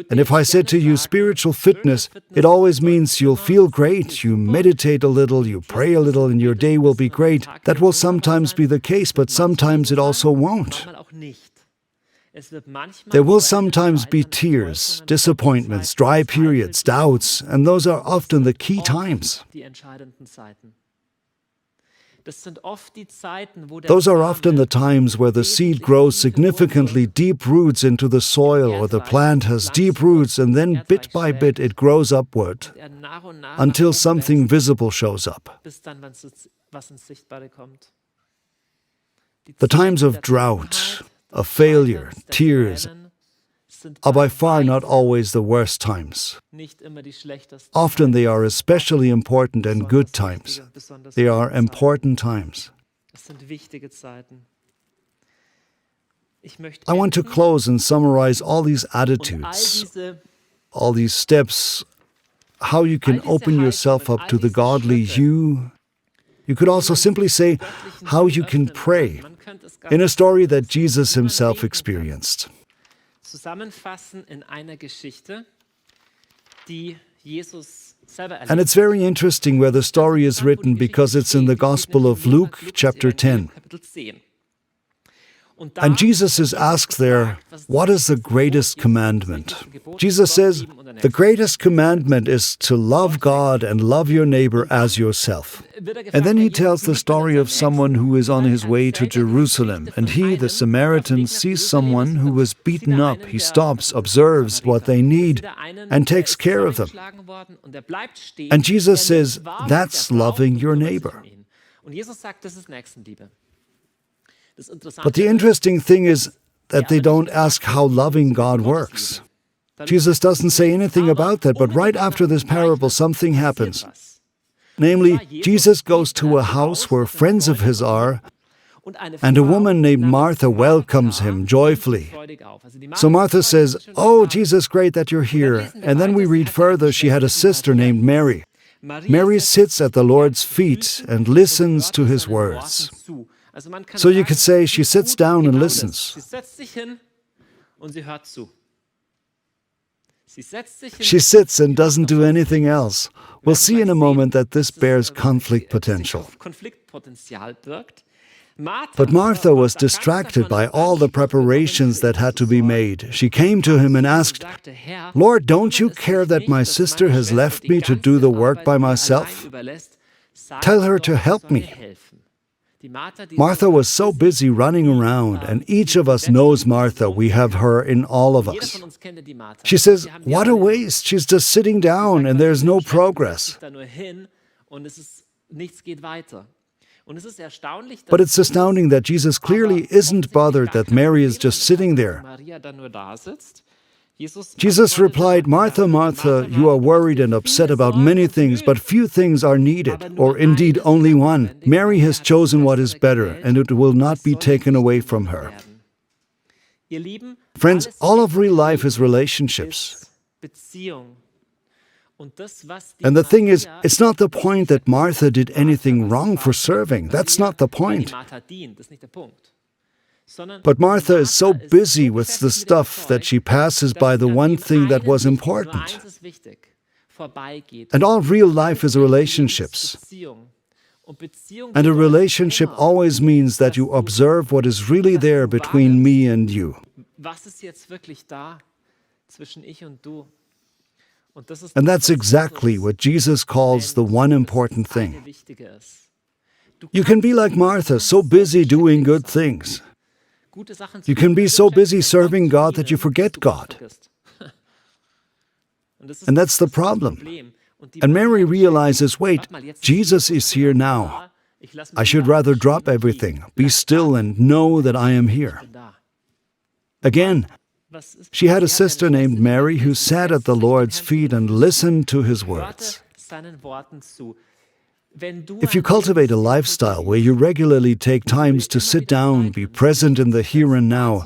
And if I said to you spiritual fitness, it always means you'll feel great, you meditate a little, you pray a little, and your day will be great. That will sometimes be the case, but sometimes it also won't. There will sometimes be tears, disappointments, dry periods, doubts, and those are often the key times. Those are often the times where the seed grows significantly deep roots into the soil, or the plant has deep roots, and then bit by bit it grows upward until something visible shows up. The times of drought, of failure, tears, are by far not always the worst times. Often they are especially important and good times. They are important times. I want to close and summarize all these attitudes, all these steps, how you can open yourself up to the godly you. You could also simply say how you can pray in a story that Jesus himself experienced. And it's very interesting where the story is written because it's in the Gospel of Luke, chapter 10. And Jesus is asked there, what is the greatest commandment? Jesus says, the greatest commandment is to love God and love your neighbor as yourself. And then he tells the story of someone who is on his way to Jerusalem, and he, the Samaritan, sees someone who was beaten up. He stops, observes what they need, and takes care of them. And Jesus says, that's loving your neighbor. But the interesting thing is, that they don't ask how loving God works. Jesus doesn't say anything about that, but right after this parable, something happens. Namely, Jesus goes to a house where friends of his are, and a woman named Martha welcomes him joyfully. So Martha says, "Oh, Jesus, great that you're here." And then we read further, she had a sister named Mary. Mary sits at the Lord's feet and listens to his words. So you could say she sits down and listens. She sits and doesn't do anything else. We'll see in a moment that this bears conflict potential. But Martha was distracted by all the preparations that had to be made. She came to him and asked, "Lord, don't you care that my sister has left me to do the work by myself? Tell her to help me." Martha was so busy running around, and each of us knows Martha. We have her in all of us. She says, "What a waste. She's just sitting down and there's no progress." But it's astounding that Jesus clearly isn't bothered that Mary is just sitting there. Jesus replied, "Martha, Martha, you are worried and upset about many things, but few things are needed, or indeed only one. Mary has chosen what is better, and it will not be taken away from her." Friends, all of real life is relationships. And the thing is, it's not the point that Martha did anything wrong for serving. That's not the point. But Martha is so busy with the stuff that she passes by the one thing that was important. And all real life is relationships. And a relationship always means that you observe what is really there between me and you. And that's exactly what Jesus calls the one important thing. You can be like Martha, so busy doing good things. You can be so busy serving God that you forget God. And that's the problem. And Mary realizes, wait, Jesus is here now. I should rather drop everything, be still, and know that I am here. Again, she had a sister named Mary who sat at the Lord's feet and listened to his words. If you cultivate a lifestyle where you regularly take times to sit down, be present in the here and now,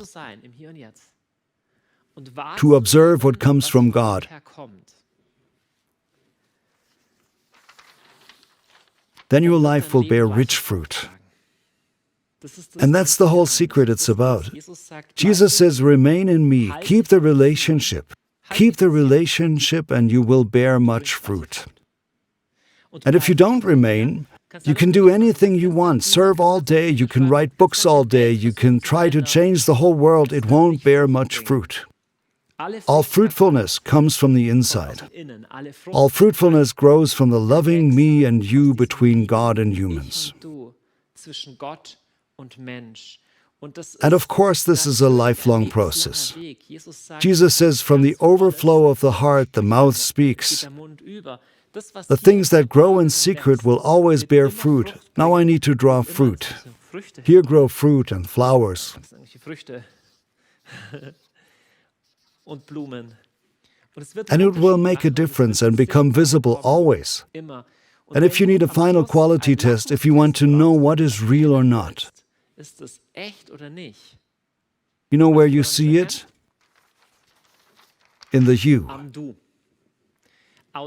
to observe what comes from God, then your life will bear rich fruit. And that's the whole secret it's about. Jesus says, "Remain in me, keep the relationship. Keep the relationship and you will bear much fruit." And if you don't remain, you can do anything you want, serve all day, you can write books all day, you can try to change the whole world, it won't bear much fruit. All fruitfulness comes from the inside. All fruitfulness grows from the loving me and you between God and humans. And of course, this is a lifelong process. Jesus says, "From the overflow of the heart, the mouth speaks." The things that grow in secret will always bear fruit. Now I need to draw fruit. Here grow fruit and flowers. And it will make a difference and become visible always. And if you need a final quality test, if you want to know what is real or not, you know where you see it? In the you.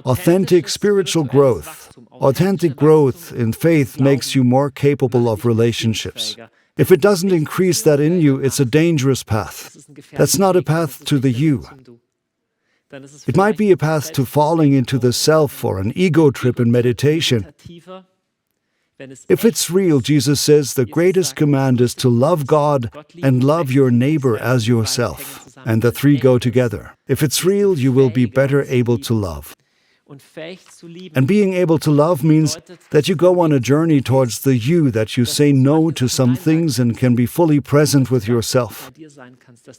Authentic spiritual growth, authentic growth in faith makes you more capable of relationships. If it doesn't increase that in you, it's a dangerous path. That's not a path to the you. It might be a path to falling into the self or an ego trip in meditation. If it's real, Jesus says, the greatest command is to love God and love your neighbor as yourself. And the three go together. If it's real, you will be better able to love. And being able to love means that you go on a journey towards the you, that you say no to some things and can be fully present with yourself.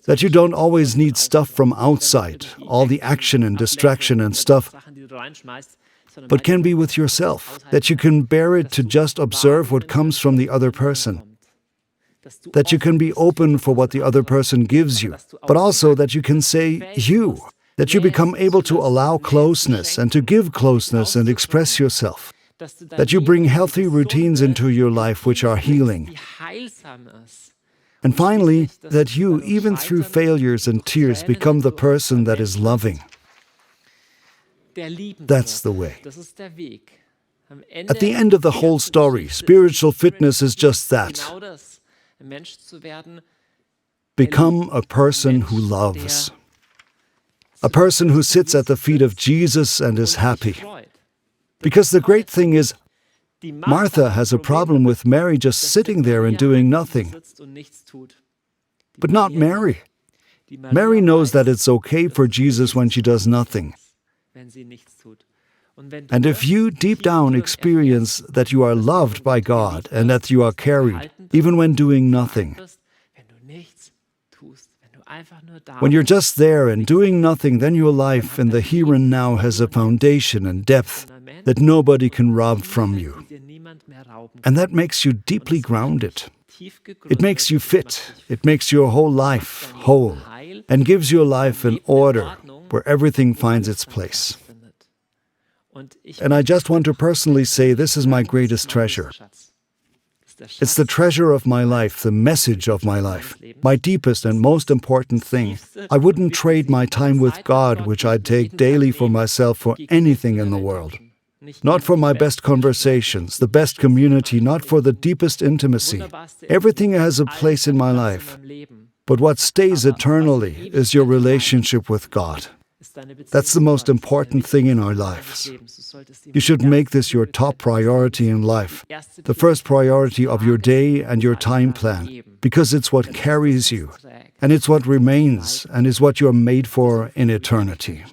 That you don't always need stuff from outside, all the action and distraction and stuff, but can be with yourself. That you can bear it to just observe what comes from the other person. that you can be open for what the other person gives you, but also that you can say you, that you become able to allow closeness and to give closeness and express yourself, that you bring healthy routines into your life which are healing. And finally, that you, even through failures and tears, become the person that is loving. That's the way. At the end of the whole story, spiritual fitness is just that. Become a person who loves. A person who sits at the feet of Jesus and is happy. Because the great thing is, Martha has a problem with Mary just sitting there and doing nothing. But not Mary. Mary knows that it's okay for Jesus when she does nothing. And if you deep down experience that you are loved by God and that you are carried, even when doing nothing, when you're just there and doing nothing, then your life in the here and now has a foundation and depth that nobody can rob from you. And that makes you deeply grounded. It makes you fit. It makes your whole life whole and gives your life an order where everything finds its place. And I just want to personally say this is my greatest treasure. It's the treasure of my life, the message of my life, my deepest and most important thing. I wouldn't trade my time with God, which I take daily for myself, for anything in the world. Not for my best conversations, the best community, not for the deepest intimacy. Everything has a place in my life. But what stays eternally is your relationship with God. That's the most important thing in our lives. You should make this your top priority in life, the first priority of your day and your time plan, because it's what carries you, and it's what remains, and is what you're made for in eternity.